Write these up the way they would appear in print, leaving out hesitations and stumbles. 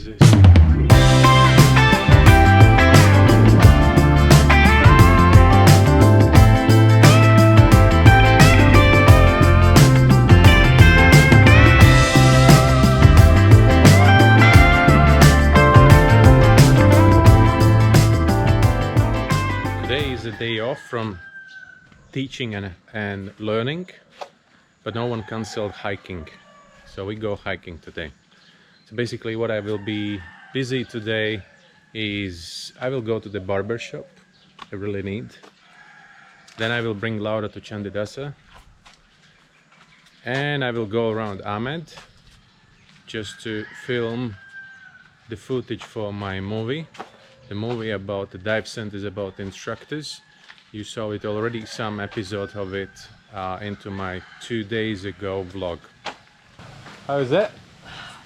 Today is a day off from teaching and learning, but no one cancelled hiking, so we go hiking today. So basically what I will be busy today is I will go to the barbershop. I really need. Then I will bring Laura to Chandidasa, and I will go around Amed just to film the footage for my movie. The movie about the dive centers, about instructors. You saw it already, some episode of it into my 2 days ago vlog. How is it?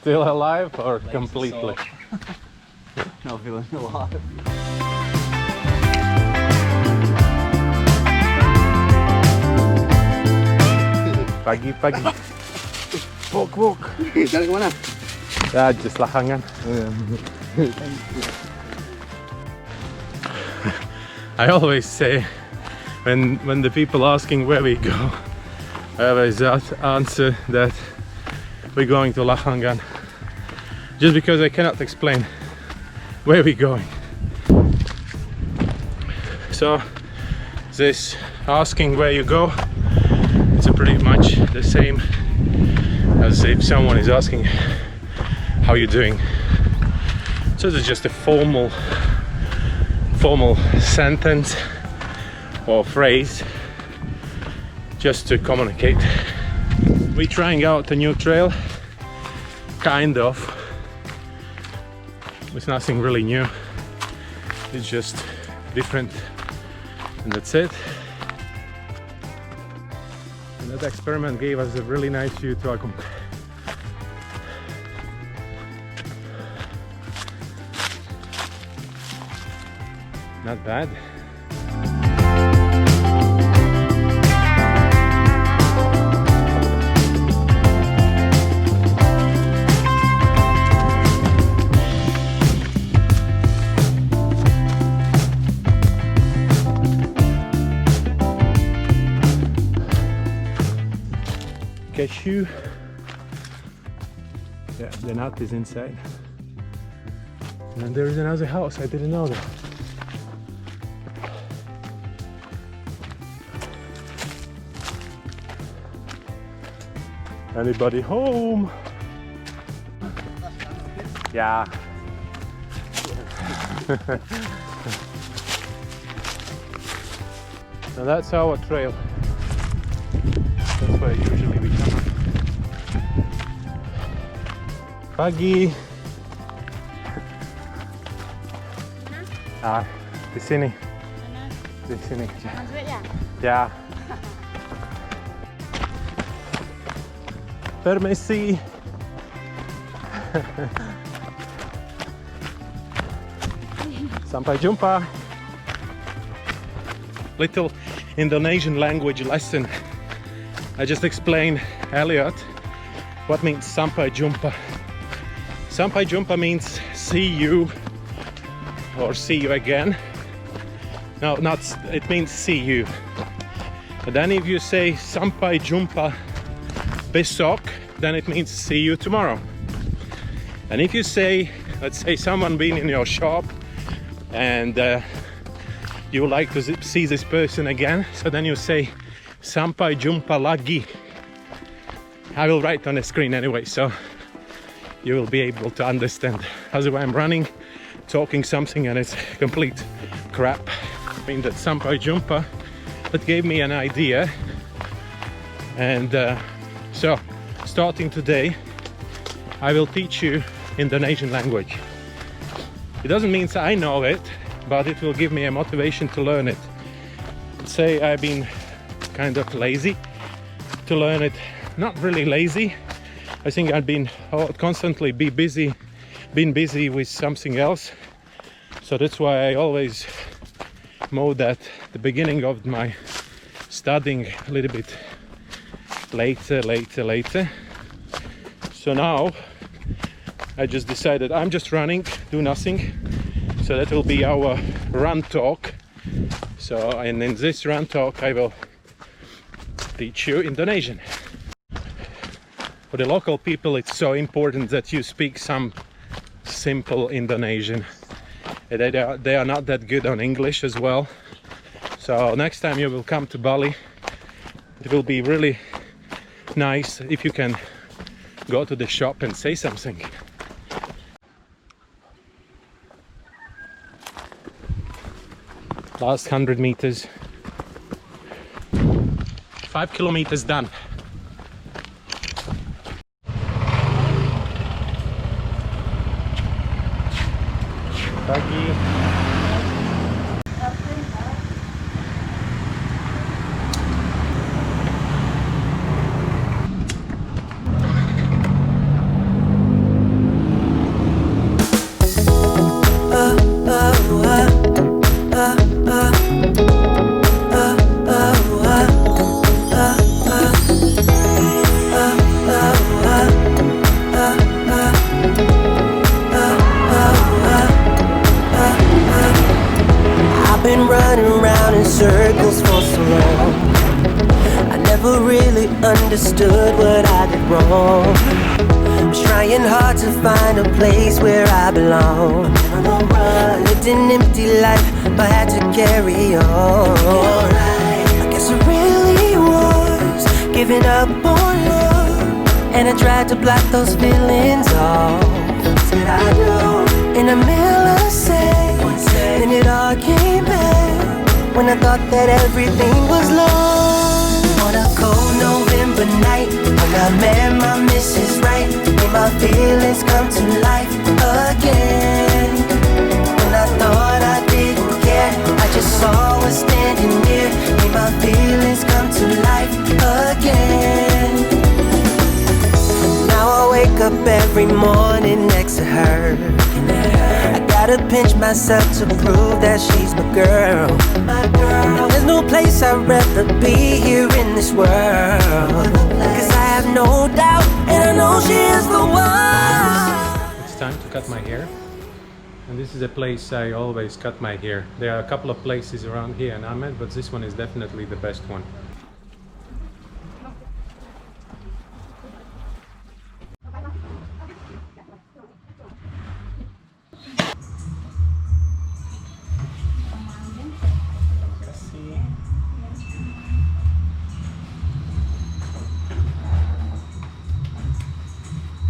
Still alive or legs completely? Not feeling alive. Pagi. Walk. Jalan kemana? Ya, just lahangan. I always say, when the people asking where we go, I always answer that we're going to Lahangan, just because I cannot explain where we're going. So this asking where you go, it's pretty much the same as if someone is asking how you're doing. So it's just a formal sentence or phrase just to communicate. We're trying out a new trail, kind of. It's nothing really new, it's just different, and that's it. And that experiment gave us a really nice view to Akum. Not bad. Cashew. Yeah, the nut is inside. And then there is another house, I didn't know that. Anybody home? Yeah. Now that's our trail. That's where usually we come. Pagi. Di sini. Di sini. Ya. Permisi. Sampai jumpa. Little Indonesian language lesson. I just explained Elliot what means sampai jumpa. Sampai jumpa means see you or see you again. No, not it means see you. But then if you say sampai jumpa besok, then it means see you tomorrow. And if you say, let's say someone been in your shop and you would like to see this person again, so then you say sampai jumpa lagi. I will write on the screen anyway, so you will be able to understand. Otherwise I'm running, talking something and it's complete crap. I mean that sampai jumpa, that gave me an idea. And so starting today I will teach you Indonesian language. It doesn't mean that I know it, but it will give me a motivation to learn it. Say I've been kind of lazy to learn it. Not really lazy. I think I've been constantly been busy with something else. So that's why I always mode at the beginning of my studying a little bit later. So now I just decided I'm just running, do nothing. So that will be our run talk. So, and in this run talk I will teach you Indonesian. For the local people it's so important that you speak some simple Indonesian. They are not that good on English as well. So next time you will come to Bali, it will be really nice if you can go to the shop and say something. Last 100 meters. 5 kilometers done. Pagi. Been running around in circles for so long. I never really understood what I did wrong. Was trying hard to find a place where I belong. I lived an empty life, but had to carry on. I guess I really was giving up on love, and I tried to block those feelings off. Said I know in a millisecond, then it all came back when I thought that everything was lost. On a cold November night, when I met my Mrs. Right, made my feelings come to life again. When I thought I didn't care, I just saw her standing near, made my feelings come to life again. Now I wake up every morning next to her. I gotta pinch myself to prove that she's my girl. There's no place I'd rather be here in this world, 'cause I have no doubt, and I know she is the one. It's time to cut my hair. And this is a place I always cut my hair. There are a couple of places around here in Amed, but this one is definitely the best one.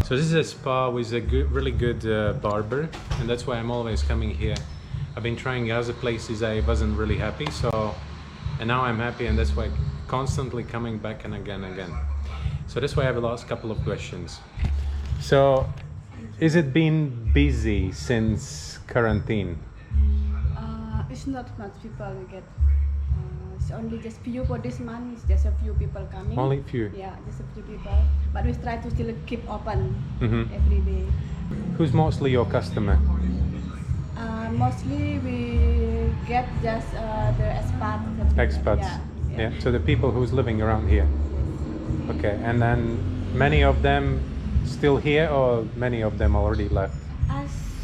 So this is a spa with a really good barber, and that's why I'm always coming here. I've been trying other places, I wasn't really happy, and now I'm happy, and that's why constantly coming back and again. So that's why I have a last couple of questions. So, is it been busy since quarantine? It's not much people we get. It's only just few for this month. It's just a few people coming. Only few? Yeah, just a few people. But we try to still keep open Mm-hmm. every day. Who's mostly your customer? Mostly we get just the expats. Expats? Yeah. So the people who's living around here. Okay, and then many of them still here, or many of them already left?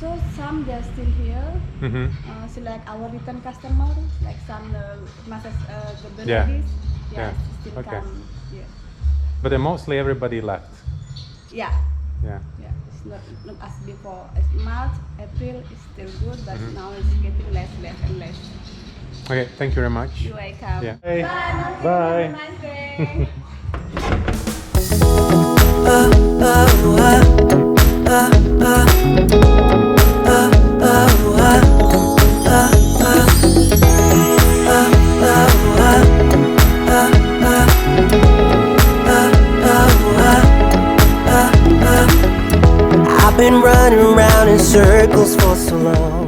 So some they're still here. Mm-hmm. So like our return customer, like some the Yeah. ladies, Yeah. still Okay. come. Yeah. But then mostly everybody left. Yeah. Yeah. Yeah, it's not as before. It's March, April is still good, but now it's getting less and less. Okay, thank you very much. You're welcome. Yeah. Bye. Bye. Have a nice day. I've been running around in circles for so long.